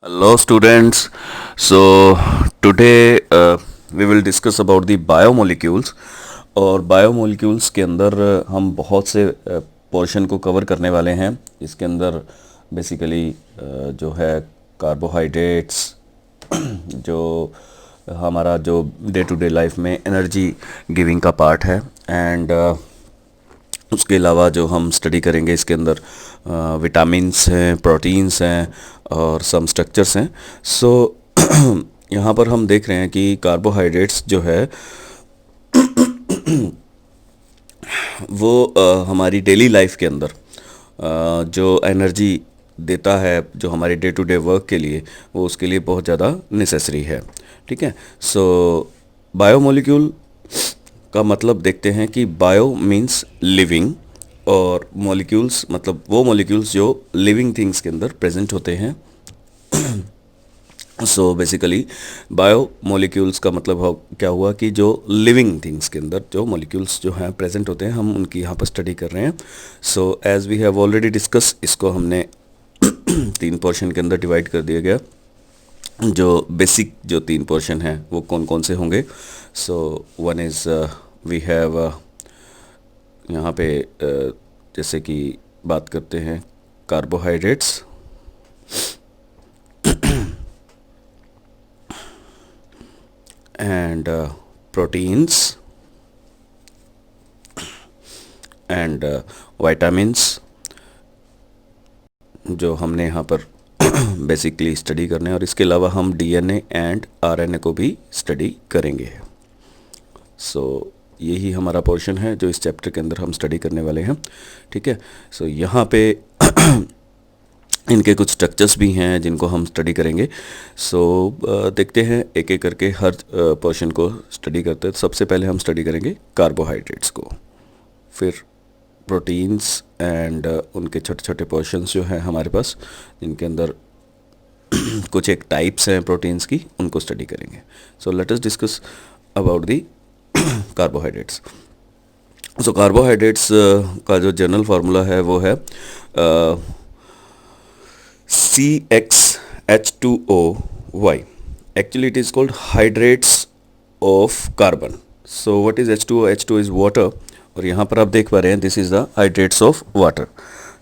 Hello students. So today we will discuss about the biomolecules और biomolecules के अंदर हम बहुत से पोर्शन को कवर करने वाले हैं। इसके अंदर बेसिकली जो है कार्बोहाइड्रेट्स जो हमारा जो डे टू डे लाइफ में एनर्जी गिविंग का पार्ट है एंड उसके अलावा जो हम स्टडी करेंगे इसके अंदर विटामिन्स हैं, प्रोटीन्स हैं और सम स्ट्रक्चर्स हैं। सो यहाँ पर हम देख रहे हैं कि कार्बोहाइड्रेट्स जो है वो हमारी डेली लाइफ के अंदर जो एनर्जी देता है, जो हमारे डे टू डे वर्क के लिए, वो उसके लिए बहुत ज़्यादा नेसेसरी है। ठीक है। सो बायोमोलिक्यूल का मतलब देखते हैं कि बायो मीन्स लिविंग और मॉलिक्यूल्स मतलब वो मॉलिक्यूल्स जो लिविंग थिंग्स के अंदर प्रेजेंट होते हैं। सो बेसिकली बायो मॉलिक्यूल्स का मतलब क्या हुआ कि जो लिविंग थिंग्स के अंदर जो मॉलिक्यूल्स जो हैं प्रेजेंट होते हैं, हम उनकी यहाँ पर स्टडी कर रहे हैं। So as we have already discuss, इसको हमने 3 पोर्शन के अंदर डिवाइड कर दिया गया। जो बेसिक जो 3 पोर्शन हैं वो कौन कौन से होंगे? So one is we have यहाँ पे जैसे कि बात करते हैं carbohydrates, and proteins and vitamins जो हमने यहाँ पर बेसिकली स्टडी करने हैं, और इसके अलावा हम डीएनए एंड आरएनए को भी स्टडी करेंगे। सो यही हमारा पोर्शन है जो इस चैप्टर के अंदर हम स्टडी करने वाले हैं। ठीक है। सो यहाँ पे इनके कुछ स्ट्रक्चर्स भी हैं जिनको हम स्टडी करेंगे। सो देखते हैं एक एक करके हर पोर्शन को स्टडी करते हैं। सबसे पहले हम स्टडी करेंगे कार्बोहाइड्रेट्स को, फिर प्रोटीन्स एंड उनके छोटे छोटे पोर्शंस जो हैं हमारे पास, जिनके अंदर कुछ एक टाइप्स हैं प्रोटीन्स की, उनको स्टडी करेंगे। So let us discuss about the carbohydrates. So carbohydrates का जो जनरल फार्मूला है वो है CxH2O. Actually it is called hydrates of carbon. So what is H2O? H2O is water, और यहाँ पर आप देख पा रहे हैं this is the hydrates of water.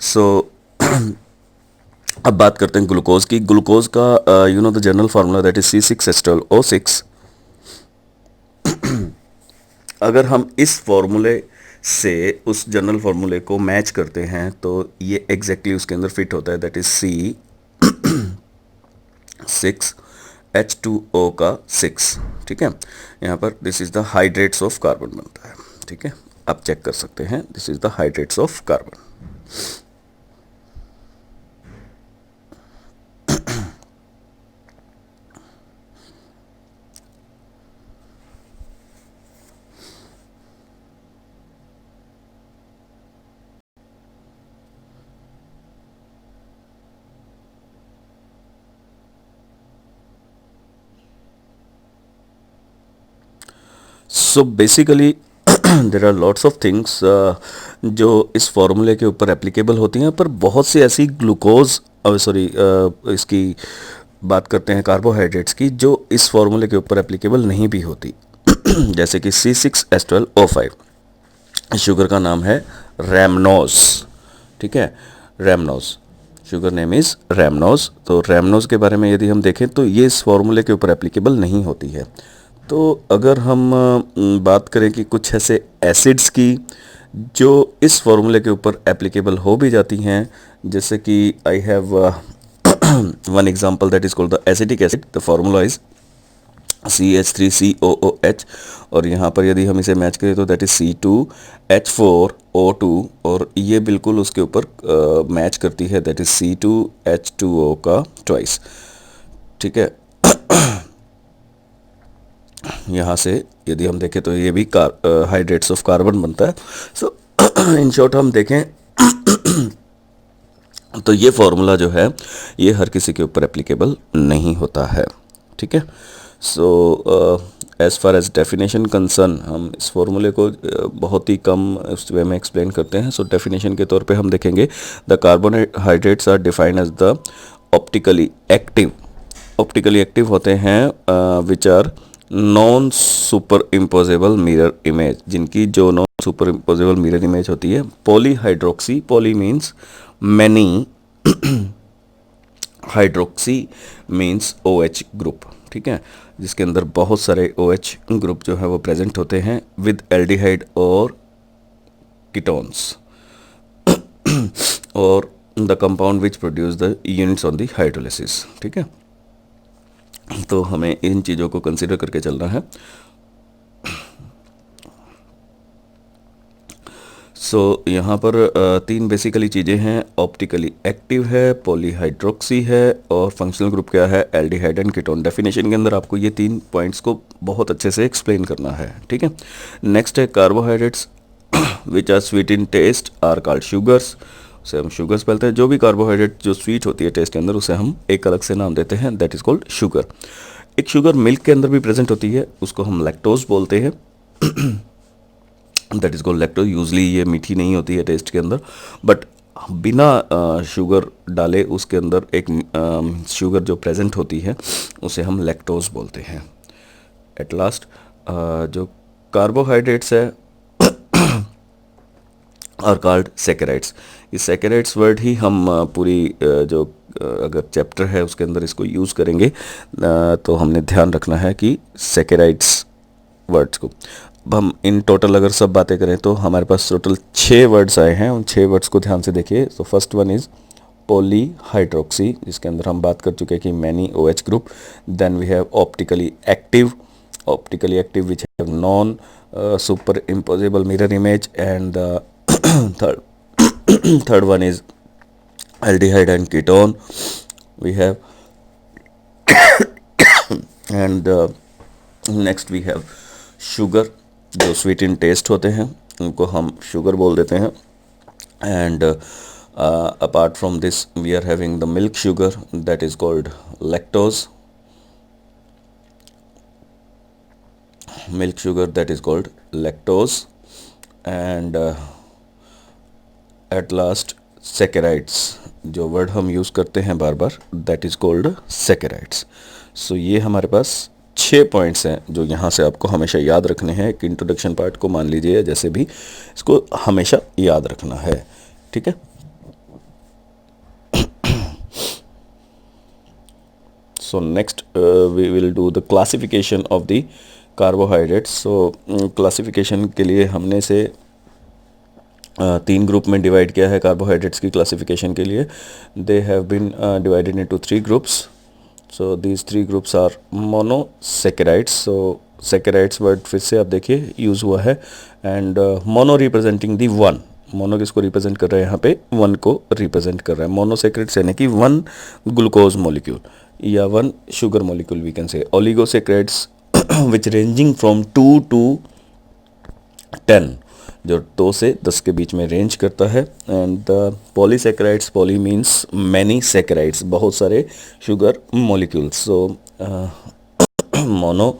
So अब बात करते हैं ग्लूकोज की। ग्लूकोज का you know the general formula that is C6H12O6। अगर हम इस फॉर्मूले से उस जनरल फार्मूले को मैच करते हैं तो ये एग्जैक्टली उसके अंदर फिट होता है, दैट इज C6H2O का 6। ठीक है। यहाँ पर this is the hydrates of carbon बनता है। ठीक है, आप चेक कर सकते हैं, this is the hydrates of carbon. So basically there are lots of things जो इस फॉर्मूले के ऊपर एप्लीकेबल होती हैं, पर बहुत सी ऐसी ग्लूकोज इसकी बात करते हैं कार्बोहाइड्रेट्स की, जो इस फॉर्मूले के ऊपर एप्लीकेबल नहीं भी होती। जैसे कि C6H12O5, शुगर का नाम है रैमनोज। ठीक है, रैमनोज, शुगर नेम इज़ रैमनोज। तो रैमनोज के बारे में यदि हम देखें तो ये इस फॉर्मूले के ऊपर एप्लीकेबल नहीं होती है। तो अगर हम बात करें कि कुछ ऐसे एसिड्स की जो इस फॉर्मूले के ऊपर एप्लीकेबल हो भी जाती हैं, जैसे कि I have one example that is called the acetic acid. The formula is CH3COOH, और यहाँ पर यदि हम इसे मैच करें तो दैट इज C2H4O2, और ये बिल्कुल उसके ऊपर मैच करती है, दैट इज C2H2O का ट्वाइस। ठीक है। यहाँ से यदि हम देखें तो ये भी हाइड्रेट्स ऑफ कार्बन बनता है। सो इन शॉर्ट हम देखें तो ये फॉर्मूला जो है ये हर किसी के ऊपर एप्लीकेबल नहीं होता है। ठीक है। So as far as definition concern, हम इस फॉर्मूले को बहुत ही कम उस वे में एक्सप्लेन करते हैं। सो डेफिनेशन के तौर पे हम देखेंगे the carbohydrates are defined as the optically active optically active होते हैं which are non superimposable mirror image, जिनकी जो non superimposable mirror image होती है। Poly hydroxy, poly means many, hydroxy means O H group, ठीक है, जिसके अंदर बहुत सारे ओ एच ग्रुप जो है वो प्रेजेंट होते हैं विद एल्डिहाइड और कीटोन्स और the compound which produce the units on the hydrolysis, ठीक है। तो हमें इन चीज़ों को कंसिडर करके चलना है। यहाँ पर तीन बेसिकली चीज़ें हैं, ऑप्टिकली एक्टिव है, पॉलीहाइड्रोक्सी है और फंक्शनल ग्रुप क्या है, एल्डिहाइड एंड कीटोन। डेफिनेशन के अंदर आपको ये तीन पॉइंट्स को बहुत अच्छे से एक्सप्लेन करना है, ठीक है। नेक्स्ट है carbohydrates which are sweet in taste are called sugars, उसे हम शुगर्स बोलते हैं। जो भी कार्बोहाइड्रेट जो स्वीट होती है टेस्ट के अंदर, उसे हम एक अलग से नाम देते हैं, दैट इज़ कॉल्ड शुगर। एक शुगर मिल्क के अंदर भी प्रेजेंट होती है, उसको हम लैक्टोज बोलते हैं, that is called lactose. Usually ये मीठी नहीं होती है टेस्ट के अंदर, बट बिना शुगर डाले उसके अंदर एक शुगर जो प्रेजेंट होती है उसे हम लैक्टोज बोलते हैं। एट लास्ट जो कार्बोहाइड्रेट्स है आर कॉल्ड सैकेराइड्स। इस सैकेराइड्स वर्ड ही हम पूरी जो अगर चैप्टर है उसके अंदर इसको यूज़ करेंगे, तो हमने ध्यान रखना है कि सैकेराइड्स वर्ड्स को। अब हम इन टोटल अगर सब बातें करें तो हमारे पास टोटल 6 वर्ड्स आए हैं, उन 6 वर्ड्स को ध्यान से देखिए। तो फर्स्ट वन इज़ पॉलीहाइड्रोक्सी, जिसके अंदर हम बात कर चुके हैं कि many O H group. Then we have optically active, which have non superimposable mirror image, and third one is aldehyde and ketone we have, and next we have sugar, जो sweet in taste होते हैं उनको हम sugar बोल देते हैं। And apart from this we are having the milk sugar, that is called lactose, milk sugar that is called lactose. And at last saccharides, जो word हम यूज़ करते हैं बार बार, that is called saccharides. So ये हमारे पास 6 points हैं जो यहाँ से आपको हमेशा याद रखने हैं। एक इंट्रोडक्शन पार्ट को मान लीजिए, जैसे भी इसको हमेशा याद रखना है, ठीक है। So next we will do the classification of the carbohydrates. So classification के लिए हमने से 3 ग्रुप में डिवाइड किया है कार्बोहाइड्रेट्स की क्लासिफिकेशन के लिए। They have been divided into 3 groups. So these 3 groups are monosaccharides. So saccharides word फिर से आप देखिए यूज़ हुआ है, and mono representing the 1। Mono किसको रिप्रेजेंट कर रहा है, यहाँ पे 1 को रिप्रेजेंट कर रहा है। मोनोसैकेराइड्स यानी कि 1 ग्लूकोज मॉलिक्यूल या 1 sugar molecule we can say. Oligosaccharides which ranging from 2 to 10, जो 2 से 10 के बीच में रेंज करता है। And polysaccharides, poly means many saccharides, बहुत सारे शुगर मॉलिक्यूल्स। सो मोनो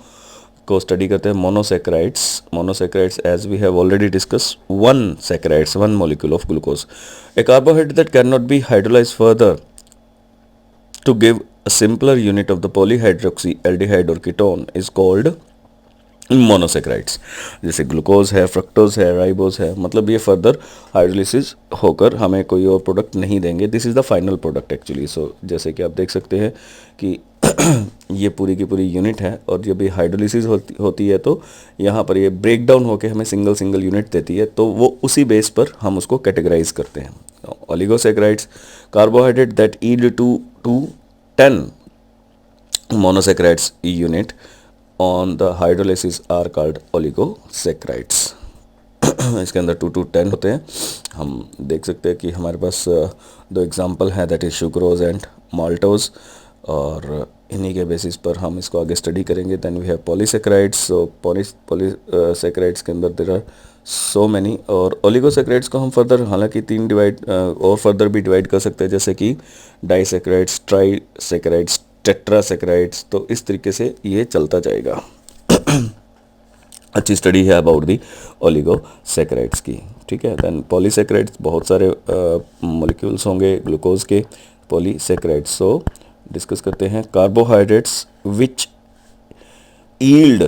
को स्टडी करते हैं monosaccharides. Monosaccharides as we have already discuss 1 saccharides, 1 molecule of glucose. A carbohydrate that can not be hydrolysed further to give a simpler unit of the polyhydroxy aldehyde or ketone is called monosaccharides. जैसे glucose है, fructose है, ribose है, मतलब ये further hydrolysis होकर हमें कोई और प्रोडक्ट नहीं देंगे। This is the final product actually. So जैसे कि आप देख सकते हैं कि ये पूरी की पूरी यूनिट है, और जब ये हाइड्रोलिसिस होती है तो यहाँ पर ये ब्रेक डाउन होकर हमें सिंगल यूनिट देती है, तो वो उसी बेस पर हम उसको कैटेगराइज करते हैं। Oligosaccharides, carbohydrate that yield to 10 monosaccharides unit on the hydrolysis are called oligosaccharides. इसके अंदर 2 to 10 होते हैं। हम देख सकते हैं कि हमारे पास 2 एग्जाम्पल हैं, that is sucrose and maltose, और इन्हीं के बेसिस पर हम इसको आगे स्टडी करेंगे। Then we have polysaccharides. So polysaccharides के अंदर देयर आर सो मैनी, और ओलिगोसैकेराइड्स को हम फर्दर हालांकि 3 डिवाइड और फर्दर भी डिवाइड कर सकते हैं, जैसे कि डाइसैकेराइड्स, ट्राइसैकेराइड्स, टेट्रासैकेराइड्स। तो इस तरीके से ये चलता जाएगा। अच्छी स्टडी है अबाउट दी ओलिगोसैकेराइड्स की, ठीक है। दैन पॉलीसैकेराइड्स, बहुत सारे मॉलिक्यूल्स होंगे ग्लूकोज के, पॉलीसैकेराइड्स। सो डिस्कस करते हैं। Carbohydrates which yield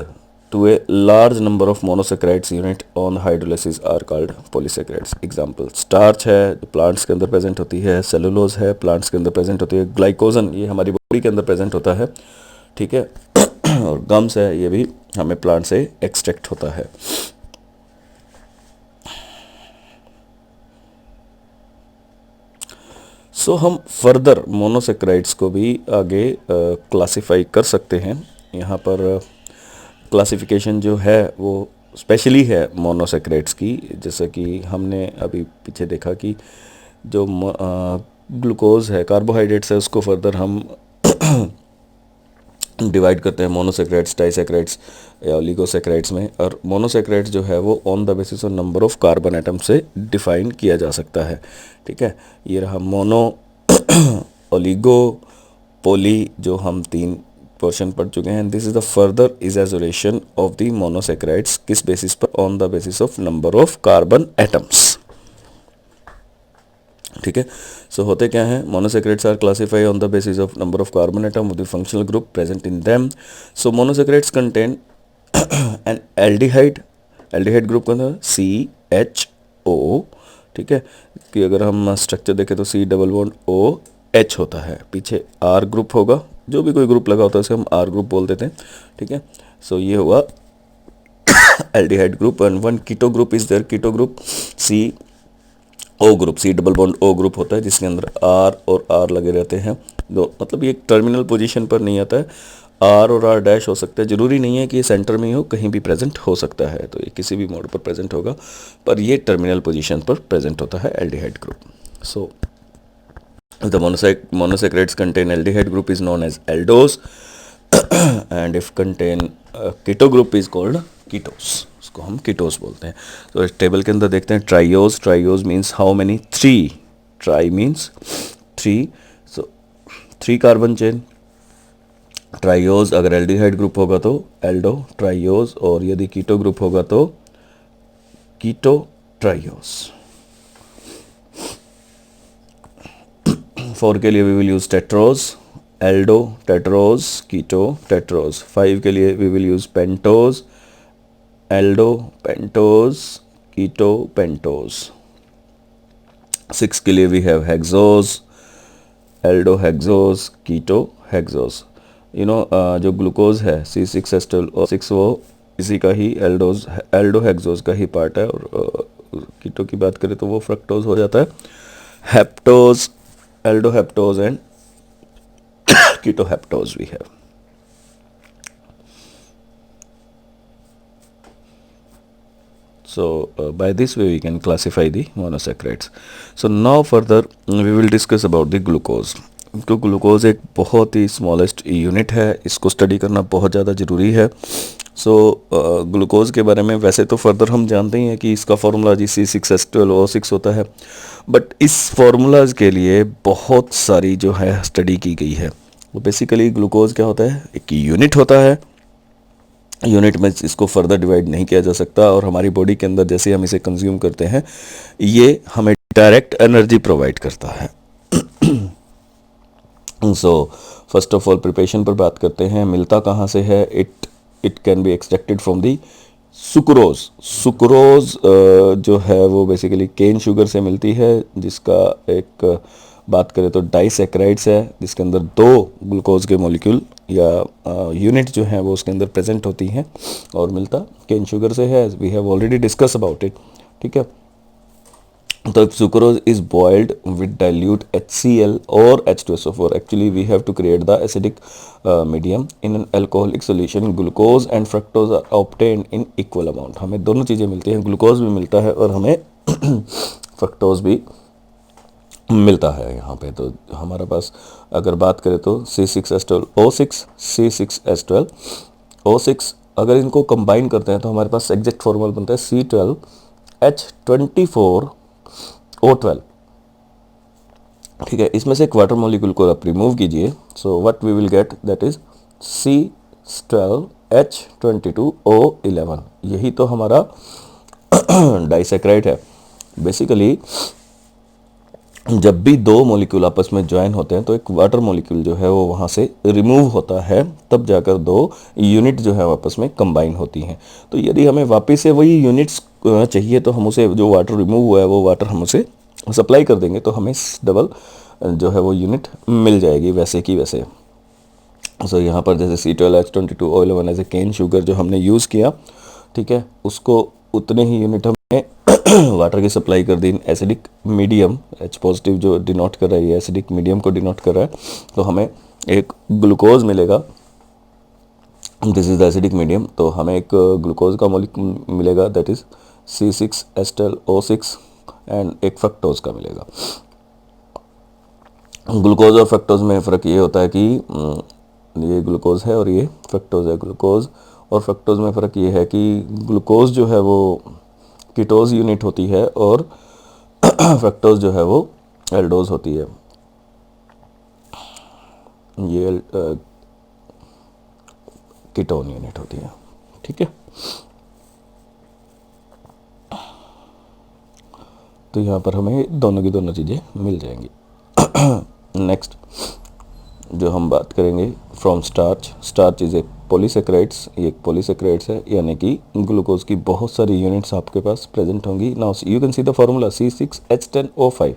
to a large number of monosaccharides unit on hydrolysis are called polysaccharides. Example starch है जो प्लांट्स के अंदर प्रेजेंट होती है, सेलुलोज है प्लांट्स के अंदर प्रेजेंट होती है, ग्लाइकोजन ये हमारी बॉडी के अंदर प्रेजेंट होता है, ठीक है, और गम्स है ये भी हमें प्लांट से एक्सट्रैक्ट होता है। सो हम फर्दर मोनोसेक्राइड्स को भी आगे क्लासिफाई कर सकते हैं। यहाँ पर क्लासिफिकेशन जो है वो स्पेशली है मोनोसेक्राइड्स की, जैसा कि हमने अभी पीछे देखा कि जो ग्लूकोज है कार्बोहाइड्रेट्स है उसको फर्दर हम डिवाइड करते हैं मोनोसेक्राइड्स, डाइसेक्राइड्स या ओलिगोसेक्राइड्स में। और मोनोसेक्राइड्स जो है वो on the basis of number of carbon atom से डिफाइन किया जा सकता है, ठीक है। ये रहा मोनो, ओलिगो, पोली जो हम 3 पोर्शन पढ़ चुके हैं। दिस इज द फर्दर इजैजुरेशन ऑफ द मोनोसेक्राइड्स, किस बेसिस पर? On the basis of number of carbon atoms, ठीक है। सो होते क्या हैं, monosaccharides are classified on the basis of number of carbon atom of the functional group present in them. So monosaccharides contain an aldehyde, aldehyde group का CHO, ठीक है, कि अगर हम स्ट्रक्चर देखें तो C डबल बॉन्ड OH होता है, पीछे R ग्रुप होगा, जो भी कोई ग्रुप लगा होता है उसे हम R ग्रुप बोल देते हैं, ठीक है। सो ये हुआ aldehyde group. And one keto group is there, keto group CO group, C double bond O group होता है जिसके अंदर R और R लगे रहते हैं, दो मतलब ये एक टर्मिनल पोजीशन पर नहीं आता है, R और R डैश हो सकता है, जरूरी नहीं है कि ये सेंटर में ही हो, कहीं भी प्रेजेंट हो सकता है, तो ये किसी भी मोड पर प्रेजेंट होगा, पर ये टर्मिनल पोजीशन पर प्रेजेंट होता है aldehyde group. So the monosaccharides contain aldehyde group is known as aldose and if contain keto group is called ketos, उसको हम कीटोस बोलते हैं। तो इस टेबल के अंदर देखते हैं triose, triose means how many? 3, tri means 3, so 3 carbon chain. Triose अगर एल्डिहाइड ग्रुप होगा तो एल्डो ट्राइयोज, और यदि कीटो ग्रुप होगा तो कीटो ट्राइयोज। 4 के लिए we will use tetrose, aldo tetrose, keto tetrose. 5 के लिए we will use pentose, aldo pentose, keto pentose. 6 के लिए we have hexose, aldo hexose, keto hexose. You know जो ग्लूकोज है C6H12 और 6 वो इसी का ही एल्डो हेक्सोज का ही पार्ट है, और कीटो की बात करें तो वो फ्रक्टोज हो जाता है। Heptose, aldohaptose and ketohaptose we have. So by this way we can classify the monosaccharides. So now further we will discuss about the glucose. तो ग्लूकोज एक बहुत ही स्मॉलेस्ट यूनिट है, इसको स्टडी करना बहुत ज़्यादा ज़रूरी है। सो ग्लूकोज के बारे में वैसे तो फर्दर हम जानते ही हैं कि इसका फार्मूला जी C6H12O6 होता है, बट इस फार्मूलाज के लिए बहुत सारी जो है स्टडी की गई है। तो बेसिकली ग्लूकोज क्या होता है, एक यूनिट होता है, यूनिट में इसको फर्दर डिवाइड नहीं किया जा सकता, और हमारी बॉडी के अंदर जैसे हम इसे कंज्यूम करते हैं ये हमें डायरेक्ट एनर्जी प्रोवाइड करता है। So first of all preparation पर बात करते हैं, मिलता कहाँ से है? It can be extracted from the sucrose. Sucrose जो है वो बेसिकली केन शुगर से मिलती है, जिसका एक बात करें तो डाइसेक्राइड्स है, जिसके अंदर 2 ग्लूकोज के मॉलिक्यूल या यूनिट जो है वो उसके अंदर प्रेजेंट होती हैं, और मिलता केन शुगर से है। We have already discuss about it, ठीक है। तो sucrose is boiled with dilute HCl or H2SO4. Actually, we have to create the acidic medium in an alcoholic solution. Glucose and fructose are obtained in equal amount. हमें दोनों चीज़ें मिलती हैं, glucose भी मिलता है और हमें फ्रक्टोज भी मिलता है यहाँ पे। तो हमारे पास अगर बात करें तो C6H12O6, C6H12O6, अगर इनको कंबाइन करते हैं तो हमारे पास एग्जैक्ट फॉर्मूला बनता है C12H24O12, ठीक है। इसमें से एक वाटर मॉलिक्यूल को आप रिमूव कीजिए, so what we will get, that is C12H22O11। यही तो हमारा डाइसेक्राइड है। बेसिकली जब भी दो मॉलिक्यूल आपस में ज्वाइन होते हैं तो एक वाटर मॉलिक्यूल जो है वो वहाँ से रिमूव होता है, तब जाकर दो यूनिट जो है आपस में कंबाइन होती हैं। तो यदि हमें वापस से वही यूनिट्स चाहिए तो हम उसे, जो वाटर रिमूव हुआ है वो वाटर हम उसे सप्लाई कर देंगे तो हमें डबल जो है वो यूनिट मिल जाएगी वैसे की वैसे। सो यहाँ पर जैसे C12H22 O11 as a cane sugar जो हमने यूज़ किया, ठीक है, उसको उतने ही यूनिट हमने वाटर की सप्लाई कर दी in acidic medium. H positive जो डिनोट कर रहा है, ये एसिडिक मीडियम को डिनोट कर रहा है, तो हमें एक ग्लूकोज मिलेगा। This is the acidic medium, तो हमें एक ग्लूकोज का मॉलिक्यूल मिलेगा, दैट इज C6H12O6 एंड एक फ्रक्टोज का मिलेगा। ग्लूकोज और फ्रक्टोज में फ़र्क ये होता है कि ये ग्लूकोज है और ये फ्रक्टोज है। ग्लूकोज और फ्रक्टोज में फ़र्क ये है कि ग्लूकोज जो है वो कीटोज यूनिट होती है और फ्रक्टोज जो है वो एल्डोज होती है। ये कीटोन यूनिट होती है, ठीक है। तो यहाँ पर हमें दोनों की दोनों चीज़ें मिल जाएंगी। नेक्स्ट जो हम बात करेंगे from starch. Starch is a polysaccharides, ये एक पॉलीसेक्राइड्स है, यानी कि ग्लूकोज की बहुत सारी यूनिट्स आपके पास प्रेजेंट होंगी। Now you can see the formula C6H10O5।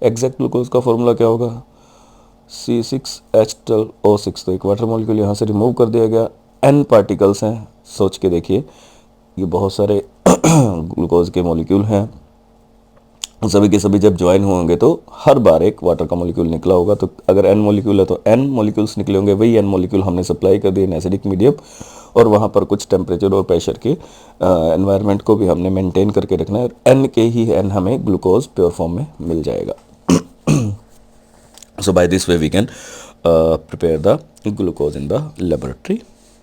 Exact glucose का फार्मूला क्या होगा? C6H12O6। तो एक वाटर मॉलिक्यूल यहाँ से रिमूव कर दिया गया, N पार्टिकल्स हैं। सोच के देखिए, ये बहुत सारे ग्लूकोज के मॉलिक्यूल हैं, सभी के सभी जब ज्वाइन होंगे तो हर बार एक वाटर का मॉलिक्यूल निकला होगा। तो अगर N मॉलिक्यूल है तो N मॉलिक्यूल्स निकले होंगे, वही N मॉलिक्यूल हमने सप्लाई कर दिए एसिडिक मीडियम, और वहाँ पर कुछ टेम्परेचर और प्रेशर के एनवायरनमेंट को भी हमने मेंटेन करके रखना है, और N के ही N हमें ग्लूकोज प्योर फॉर्म में मिल जाएगा। So by this way we can prepare the glucose in the laboratory,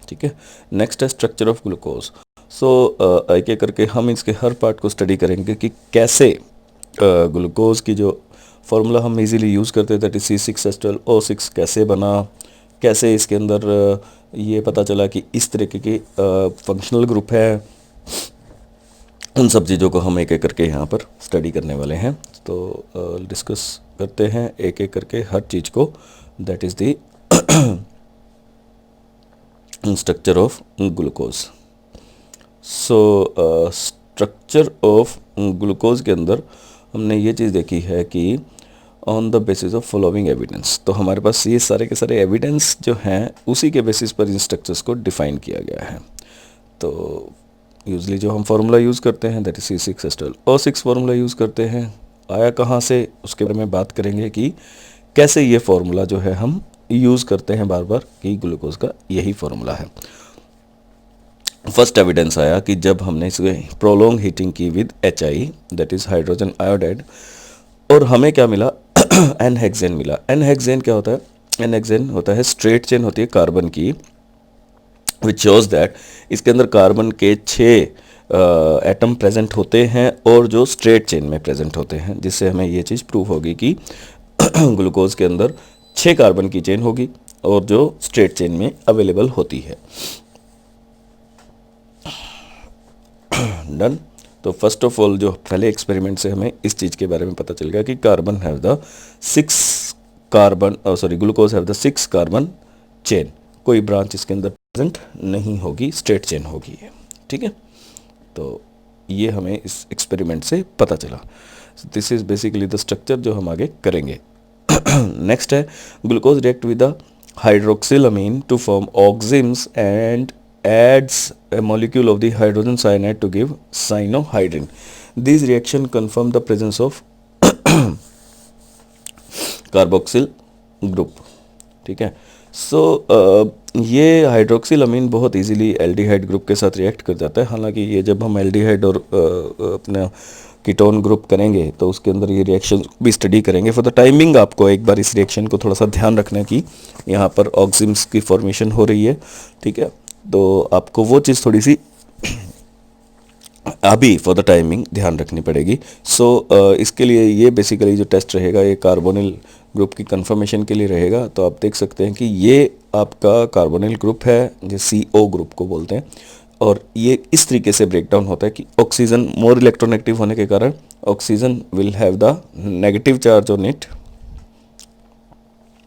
ठीक है। नेक्स्ट है स्ट्रक्चर ऑफ ग्लूकोज। सो एक एक करके हम इसके हर पार्ट को स्टडी करेंगे कि कैसे ग्लूकोज की जो फार्मूला हम इजीली यूज़ करते थे, दैट इज C6H12O6, कैसे बना, कैसे इसके अंदर ये पता चला कि इस तरीके की फंक्शनल ग्रुप है। उन सब चीज़ों को हम एक एक करके यहाँ पर स्टडी करने वाले हैं। तो डिस्कस करते हैं एक एक करके हर चीज़ को, that is the structure of glucose. So structure of glucose के अंदर हमने ये चीज़ देखी है कि on the basis of following evidence, तो हमारे पास ये सारे के सारे एविडेंस जो हैं उसी के बेसिस पर इन स्ट्रक्चर्स को डिफाइन किया गया है। तो यूजली जो हम फार्मूला यूज़ करते हैं, that is C6H12O6 formula use करते हैं। आया कहाँ से, उसके बारे में बात करेंगे कि कैसे ये फार्मूला जो है हम यूज़ करते हैं बार बार, कि ग्लूकोज का यही फार्मूला है। फर्स्ट एविडेंस आया कि जब हमने इसे प्रोलॉन्ग हीटिंग की with HI, that is hydrogen iodide, और हमें क्या मिला? N-हेक्सेन मिला। N-हेक्सेन क्या होता है? N-हेक्सेन होता है स्ट्रेट चेन होती है कार्बन की, विच शोज दैट इसके अंदर कार्बन के 6 एटम प्रेजेंट होते हैं और जो स्ट्रेट चेन में प्रेजेंट होते हैं, जिससे हमें ये चीज़ प्रूव होगी कि ग्लूकोज के अंदर 6 कार्बन की चेन होगी और जो स्ट्रेट चेन में अवेलेबल होती है। डन। तो फर्स्ट ऑफ ऑल जो पहले एक्सपेरिमेंट से हमें इस चीज़ के बारे में पता चल गया कि carbon have the 6 carbon, glucose have the 6 carbon chain, कोई ब्रांच इसके अंदर प्रेजेंट नहीं होगी, स्ट्रेट चेन होगी ये, ठीक है। तो ये हमें इस एक्सपेरिमेंट से पता चला। This is basically the structure जो हम आगे करेंगे। नेक्स्ट है glucose react with the hydroxylamine to form oximes and adds a molecule of the hydrogen cyanide to give cyanohydrin. These reaction confirm the presence of carboxyl group, ठीक है। So ये हाइड्रोक्सिलामीन बहुत easily aldehyde group के साथ react कर जाता है। हालांकि ये जब हम एल्डिहाइड और अपना कीटोन ग्रुप करेंगे तो उसके अंदर ये रिएक्शन भी स्टडी करेंगे। फॉर द टाइमिंग आपको एक बार इस रिएक्शन को थोड़ा सा ध्यान रखना कि यहाँ पर ऑक्सिम्स की फॉर्मेशन हो रही है, ठीक है। तो आपको वो चीज़ थोड़ी सी अभी फॉर द टाइमिंग ध्यान रखनी पड़ेगी। सो इसके लिए ये बेसिकली जो टेस्ट रहेगा ये कार्बोनिल ग्रुप की कंफर्मेशन के लिए रहेगा। तो आप देख सकते हैं कि ये आपका कार्बोनिल ग्रुप है, जो CO ग्रुप को बोलते हैं, और ये इस तरीके से ब्रेक डाउन होता है कि ऑक्सीजन मोर इलेक्ट्रोनेगेटिव होने के कारण oxygen will have the negative charge on it,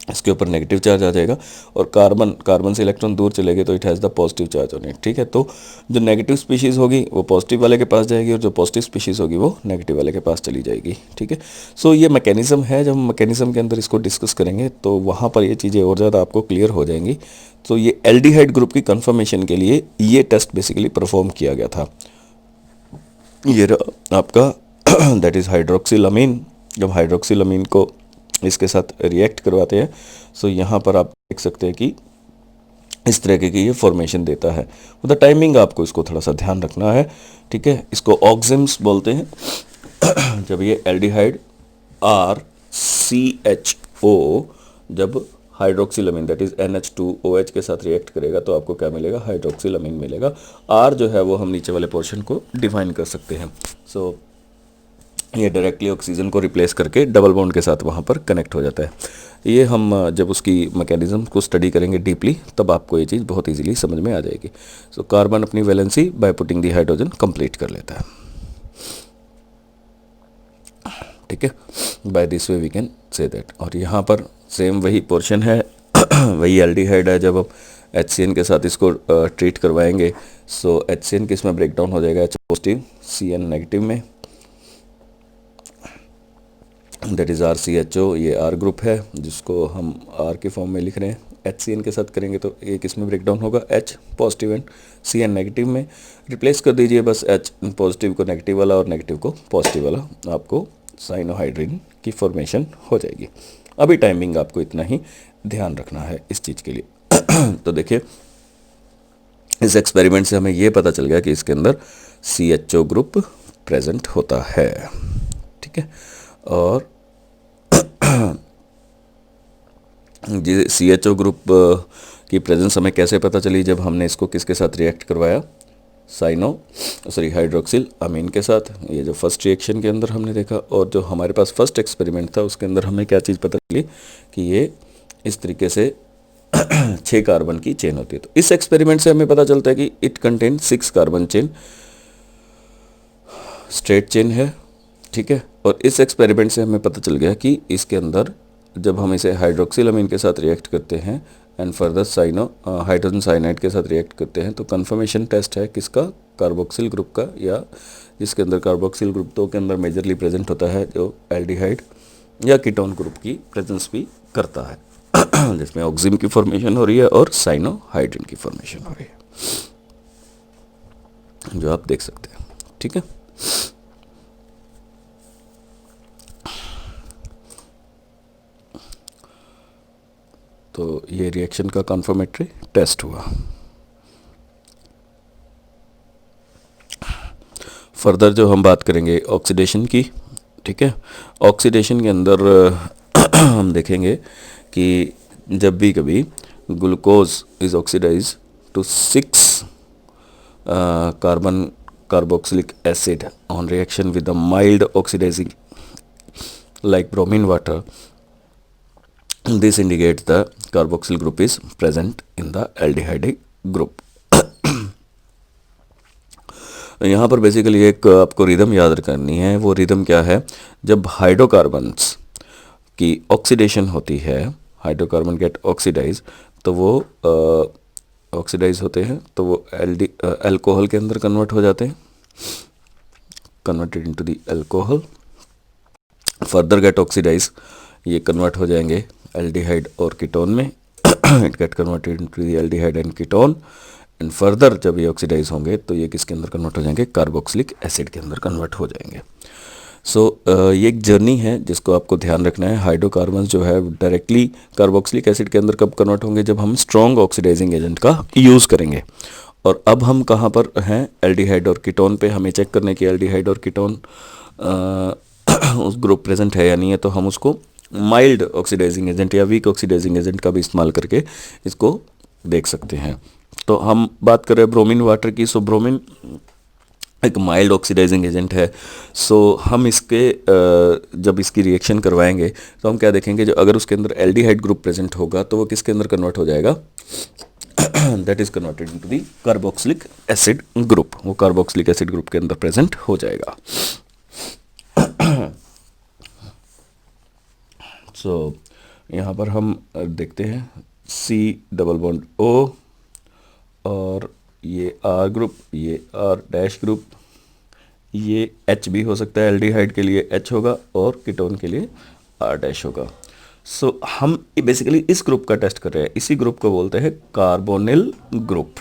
इसके ऊपर नेगेटिव चार्ज आ जाएगा, और कार्बन से इलेक्ट्रॉन दूर चले गए तो it has the positive charge on it. ठीक है, तो जो नेगेटिव स्पीशीज़ होगी वो पॉजिटिव वाले के पास जाएगी और जो पॉजिटिव स्पीशीज़ होगी वो नेगेटिव वाले के पास चली जाएगी। ठीक है, सो ये मैकेनिज़्म है, जब हम मैकेनिज़्म के अंदर इसको डिस्कस करेंगे तो वहाँ पर ये चीज़ें और ज़्यादा आपको क्लियर हो जाएंगी। तो ये एल्डिहाइड ग्रुप की कन्फर्मेशन के लिए ये टेस्ट बेसिकली परफॉर्म किया गया था। ये रहा आपका दैट इज़ हाइड्रोक्सिल अमीन। जब हाइड्रोक्सिल अमीन को इसके साथ रिएक्ट करवाते हैं, सो यहाँ पर आप देख सकते हैं कि इस तरह की ये फॉर्मेशन देता है। द टाइमिंग आपको इसको थोड़ा सा ध्यान रखना है। ठीक है, इसको ऑक्सिम्स बोलते हैं। जब ये एल्डिहाइड RCHO जब हाइड्रोक्सिलमीन दैट इज NH2OH के साथ रिएक्ट करेगा तो आपको क्या मिलेगा, हाइड्रोक्सिलमीन मिलेगा। R जो है वो हम नीचे वाले पोर्शन को डिफाइन कर सकते हैं। सो ये डायरेक्टली ऑक्सीजन को रिप्लेस करके डबल बॉन्ड के साथ वहाँ पर कनेक्ट हो जाता है। ये हम जब उसकी मैकेनिज्म को स्टडी करेंगे डीपली तब आपको ये चीज़ बहुत इजीली समझ में आ जाएगी। सो कार्बन अपनी valency by putting the hydrogen complete कर लेता है। ठीक है, by this way we can say that. और यहाँ पर सेम वही पोर्शन है वही एल्डिहाइड है। जब हम HCN के साथ इसको ट्रीट करवाएंगे, सो HCN किस में ब्रेक डाउन हो जाएगा, H पॉजिटिव CN नेगेटिव में, दैट इज़ RCHO। ये R ग्रुप है जिसको हम R के फॉर्म में लिख रहे हैं। HCN के साथ करेंगे तो ये किस में ब्रेक डाउन होगा, H positive and CN negative में। रिप्लेस कर दीजिए बस H पॉजिटिव को नेगेटिव वाला और नेगेटिव को पॉजिटिव वाला, आपको साइनोहाइड्रिन की फॉर्मेशन हो जाएगी। अभी टाइमिंग आपको इतना ही ध्यान रखना है इस चीज़ के लिए। तो देखिए इस एक्सपेरिमेंट से हमें ये पता चल गया कि इसके अंदर CHO ग्रुप प्रेजेंट होता है। ठीक है, और CHO ग्रुप की प्रेजेंस हमें कैसे पता चली, जब हमने इसको किसके साथ रिएक्ट करवाया, हाइड्रोक्सिल अमीन के साथ। ये जो फर्स्ट रिएक्शन के अंदर हमने देखा, और जो हमारे पास फर्स्ट एक्सपेरिमेंट था उसके अंदर हमें क्या चीज़ पता चली कि ये इस तरीके से 6 कार्बन की चेन होती है। तो इस एक्सपेरिमेंट से हमें पता चलता है कि it contain 6 carbon chain, straight chain है। ठीक है, और इस एक्सपेरिमेंट से हमें पता चल गया कि इसके अंदर जब हम इसे हाइड्रोक्सिलमीन के साथ रिएक्ट करते हैं एंड फर्दर हाइड्रोजन साइनाइड के साथ रिएक्ट करते हैं तो कंफर्मेशन टेस्ट है किसका, कार्बोक्सिल ग्रुप का, या जिसके अंदर कार्बोक्सिल ग्रुप तो के अंदर मेजरली प्रेजेंट होता है जो एल्डिहाइड या कीटोन ग्रुप की प्रेजेंस भी करता है जिसमें ऑक्सिम की फॉर्मेशन हो रही है और साइनोहाइड्रिन की फॉर्मेशन हो रही है, जो आप देख सकते हैं। ठीक है, तो ये रिएक्शन का कन्फर्मेटरी टेस्ट हुआ। फर्दर जो हम बात करेंगे ऑक्सीडेशन की। ठीक है, ऑक्सीडेशन के अंदर हम देखेंगे कि जब भी कभी glucose is oxidise to 6 carbon carboxylic acid on reaction with the mild oxidising like bromine water, this indicates the carboxyl group is present in the aldehyde group. यहाँ पर बेसिकली एक आपको रिदम याद करनी है। वो रिदम क्या है, जब हाइड्रोकार्बन्स की ऑक्सीडेशन होती है, हाइड्रोकार्बन गेट ऑक्सीडाइज, तो वो ऑक्सीडाइज होते हैं तो वो अल्कोहल के अंदर कन्वर्ट हो जाते हैं, converted into the alcohol. Further get oxidise, ये कन्वर्ट हो जाएंगे एल्डिहाइड और कीटोन में। It get converted into the aldehyde and ketone, and further जब ये ऑक्सीडाइज होंगे तो ये किसके अंदर कन्वर्ट हो जाएंगे, कार्बोक्सिलिक एसिड के अंदर कन्वर्ट हो जाएंगे। सो ये एक जर्नी है जिसको आपको ध्यान रखना है। हाइड्रोकार्बन्स जो है डायरेक्टली कार्बोक्सिलिक एसिड के अंदर कब कन्वर्ट होंगे, जब हम स्ट्रॉन्ग ऑक्सीडाइजिंग एजेंट का यूज़ करेंगे। और अब हम कहाँ पर हैं, एल्डिहाइड और कीटोन पे। हमें चेक करने की एल्डिहाइड और कीटोन उस ग्रुप प्रेजेंट है या नहीं है, तो हम उसको माइल्ड ऑक्सीडाइजिंग एजेंट या वीक ऑक्सीडाइजिंग एजेंट का भी इस्तेमाल करके इसको देख सकते हैं। तो हम बात कर रहे हैं ब्रोमीन वाटर की। सो ब्रोमीन एक माइल्ड ऑक्सीडाइजिंग एजेंट है। सो हम इसके जब इसकी रिएक्शन करवाएंगे तो हम क्या देखेंगे, जो अगर उसके अंदर एल्डिहाइड ग्रुप प्रेजेंट होगा तो वो किसके अंदर कन्वर्ट हो जाएगा, that is converted into the carboxylic acid group, वो कार्बोक्सिलिक एसिड ग्रुप के अंदर प्रेजेंट हो जाएगा। सो यहाँ पर हम देखते हैं C डबल बॉन्ड O, और ये R ग्रुप, ये R डैश ग्रुप, ये H भी हो सकता है, एल्डिहाइड के लिए H होगा और कीटोन के लिए R डैश होगा। सो हम बेसिकली इस ग्रुप का टेस्ट कर रहे हैं, इसी ग्रुप को बोलते हैं कार्बोनिल ग्रुप,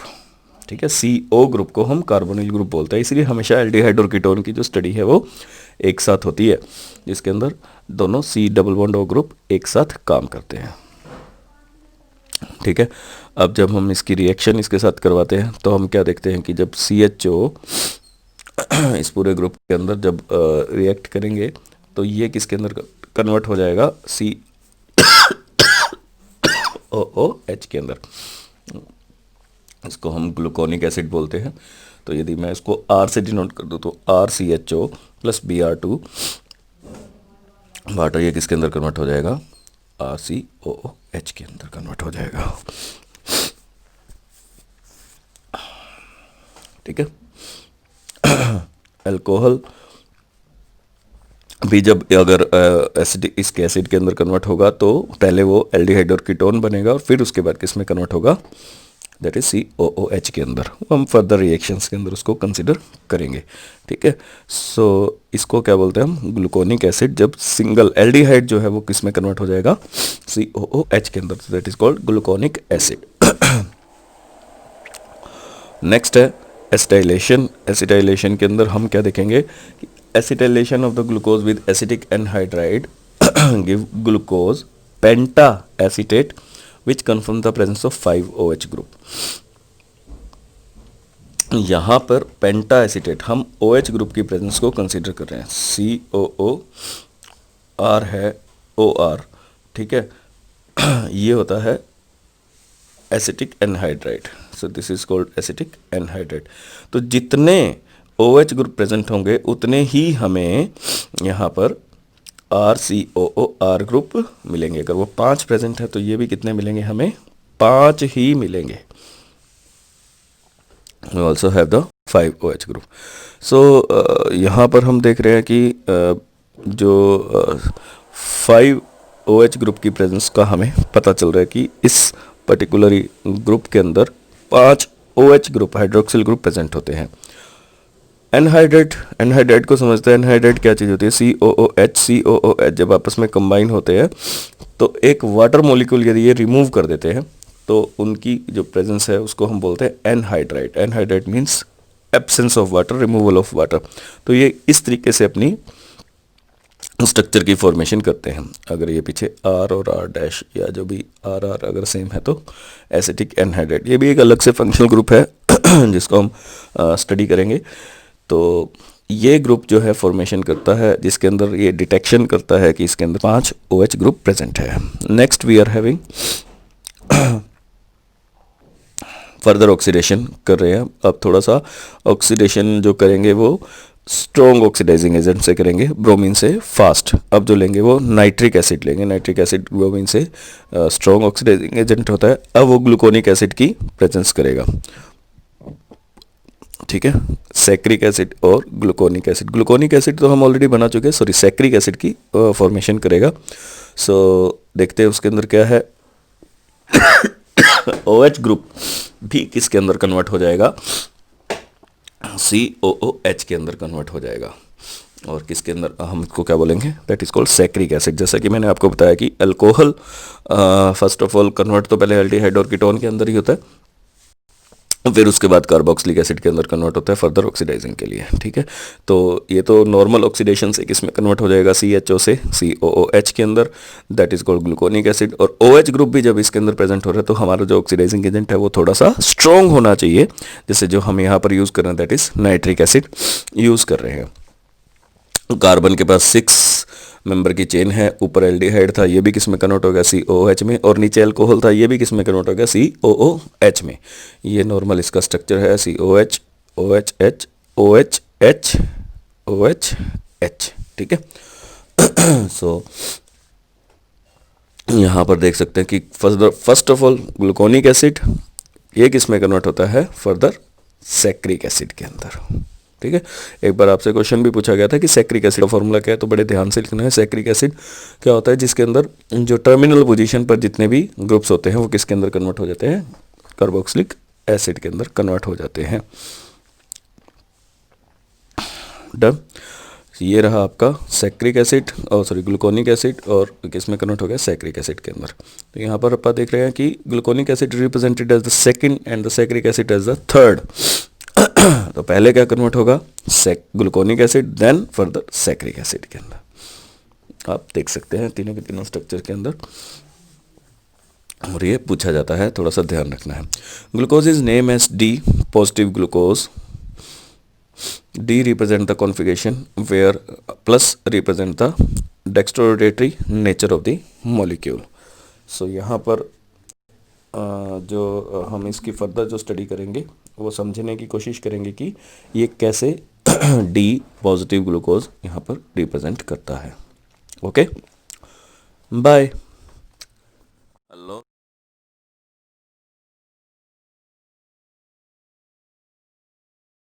ठीक है। CO ग्रुप को हम कार्बोनिल ग्रुप बोलते हैं, इसलिए हमेशा एल्डिहाइड और कीटोन की जो स्टडी है वो एक साथ होती है, जिसके अंदर दोनों C double bond O group एक साथ काम करते हैं, ठीक है। अब जब हम इसकी रिएक्शन इसके साथ करवाते हैं तो हम क्या देखते हैं कि जब CHO इस पूरे ग्रुप के अंदर जब रिएक्ट करेंगे तो ये किसके अंदर कन्वर्ट हो जाएगा, COOH के अंदर। इसको हम ग्लूकोनिक एसिड बोलते हैं। तो यदि मैं इसको R से डिनोट कर दूं तो RCHO प्लस Br2 वाटर, ये किसके अंदर कन्वर्ट हो जाएगा, RCOOH के अंदर कन्वर्ट हो जाएगा, ठीक है। अल्कोहल भी जब अगर एसिड इसके एसिड के अंदर कन्वर्ट होगा तो पहले वो एल्डिहाइड और कीटोन बनेगा और फिर उसके बाद किस में कन्वर्ट होगा, दैट इज COOH के अंदर। हम फर्दर रिएक्शंस के अंदर उसको कंसिडर करेंगे, ठीक है। सो इसको क्या बोलते हैं हम, ग्लूकोनिक एसिड। जब सिंगल एल्डिहाइड जो है वो किस में कन्वर्ट हो जाएगा, COOH के अंदर, that is called gluconic acid. Next है एसिटाइलेशन। एसिटाइलेशन के अंदर हम क्या देखेंगे कि acetylation of the glucose with acetic anhydride give glucose penta acetate which confirm the presence of 5OH group. यहाँ पर पेंटा एसीटेट हम OH ग्रुप की प्रेजेंस को कंसीडर कर रहे हैं, COO, R है OR, ठीक है। ये होता है acetic anhydride, so this is called acetic anhydride. तो जितने OH ग्रुप प्रेजेंट होंगे उतने ही हमें यहाँ पर RCOOR ग्रुप मिलेंगे। अगर वो 5 प्रेजेंट है तो ये भी कितने मिलेंगे, हमें 5 ही मिलेंगे। We also have the 5OH group. So यहाँ पर हम देख रहे हैं कि जो 5OH ग्रुप की प्रेजेंस का हमें पता चल रहा है कि इस पर्टिकुलर ग्रुप के अंदर 5 OH group, hydroxyl group present होते हैं। एनहाइड्राइड को समझते हैं। एनहाइड्राइड क्या चीज़ होती है, COOH जब आपस में कंबाइन होते हैं तो एक वाटर मॉलिक्यूल यदि ये रिमूव कर देते हैं तो उनकी जो प्रेजेंस है उसको हम बोलते हैं anhydride. Anhydride means absence of water, removal of water. तो ये इस तरीके से अपनी स्ट्रक्चर की फॉर्मेशन करते हैं। अगर ये पीछे R और R डैश या जो भी R अगर सेम है तो एसिटिक एनहाइड्राइड। ये भी एक अलग से फंक्शनल ग्रुप है जिसको हम स्टडी करेंगे। तो ये ग्रुप जो है फॉर्मेशन करता है जिसके अंदर ये डिटेक्शन करता है कि इसके अंदर 5 OH ग्रुप प्रेजेंट है। Next we are having further oxidation कर रहे हैं। अब थोड़ा सा ऑक्सीडेशन जो करेंगे वो स्ट्रॉन्ग ऑक्सीडाइजिंग एजेंट से करेंगे, ब्रोमीन से फास्ट। अब जो लेंगे वो नाइट्रिक एसिड लेंगे। नाइट्रिक एसिड ब्रोमीन से स्ट्रॉन्ग ऑक्सीडाइजिंग एजेंट होता है। अब वो ग्लूकोनिक एसिड की प्रेजेंस करेगा, ठीक है। सैक्रिक एसिड और ग्लूकोनिक एसिड। ग्लूकोनिक एसिड तो हम ऑलरेडी बना चुके हैं, सॉरी सैक्रिक एसिड की फॉर्मेशन करेगा। सो देखते हैं उसके अंदर क्या है। OH ग्रुप भी किसके अंदर कन्वर्ट हो जाएगा, COOH के अंदर कन्वर्ट हो जाएगा। और किसके अंदर, हम इसको क्या बोलेंगे, that is called saccharic acid. जैसा कि मैंने आपको बताया कि alcohol first of all convert तो पहले एल्डिहाइड और कीटोन के अंदर ही होता है, फिर उसके बाद कार्बोक्सिलिक एसिड के अंदर कन्वर्ट होता है फर्दर ऑक्सीडाइजिंग के लिए, ठीक है। तो ये तो नॉर्मल ऑक्सीडेशन से किस में कन्वर्ट हो जाएगा, CHO से COOH के अंदर, that is called gluconic acid. और OH ग्रुप भी जब इसके अंदर प्रेजेंट हो रहा है तो हमारा जो ऑक्सीडाइजिंग एजेंट है वो थोड़ा सा स्ट्रॉन्ग होना चाहिए, जैसे जो हम यहाँ पर यूज़ कर रहे हैं that is nitric acid use कर रहे हैं। कार्बन के पास 6 मेंबर की चेन है, ऊपर एल्डिहाइड था, ये भी किस में कन्वर्ट हो गया, COOH में, और नीचे अल्कोहल था, ये भी किस में कन्वर्ट हो गया, COOH में। ये नॉर्मल इसका स्ट्रक्चर है, COH OHH OHH OHH, ठीक है। सो यहाँ पर देख सकते हैं कि first of all gluconic acid ये किस में कन्वर्ट होता है? फर्दर सैक्रिक एसिड के अंदर। ठीक है, एक बार आपसे क्वेश्चन भी पूछा गया था कि सैक्रिक एसिड का फॉर्मूला क्या है, तो बड़े ध्यान से लिखना है। सैक्रिक एसिड क्या होता है? जिसके अंदर जो टर्मिनल पोजीशन पर जितने भी ग्रुप्स होते हैं वो किसके अंदर कन्वर्ट हो जाते हैं? कार्बोक्सिलिक एसिड के अंदर कन्वर्ट हो जाते हैं। डन। ये रहा आपका सैक्रिक एसिड और सॉरी ग्लूकोनिक एसिड, और किस में कन्वर्ट हो गया? सैक्रिक एसिड के अंदर। तो यहाँ पर आप देख रहे हैं कि gluconic acid represented as the second and the saccharic acid as the third. तो पहले क्या कन्वर्ट होगा? Gluconic acid, then further saccharic acid के अंदर। आप देख सकते हैं तीनों के तीनों स्ट्रक्चर के अंदर, और ये पूछा जाता है, थोड़ा सा ध्यान रखना है। Glucose is name as D positive glucose. D represent the configuration where plus represent the dextrorotatory nature of the molecule. So यहाँ पर जो हम इसकी फर्दर जो स्टडी करेंगे वो समझने की कोशिश करेंगे कि ये कैसे D पॉजिटिव ग्लूकोज यहाँ पर रिप्रेजेंट करता है। Okay, bye.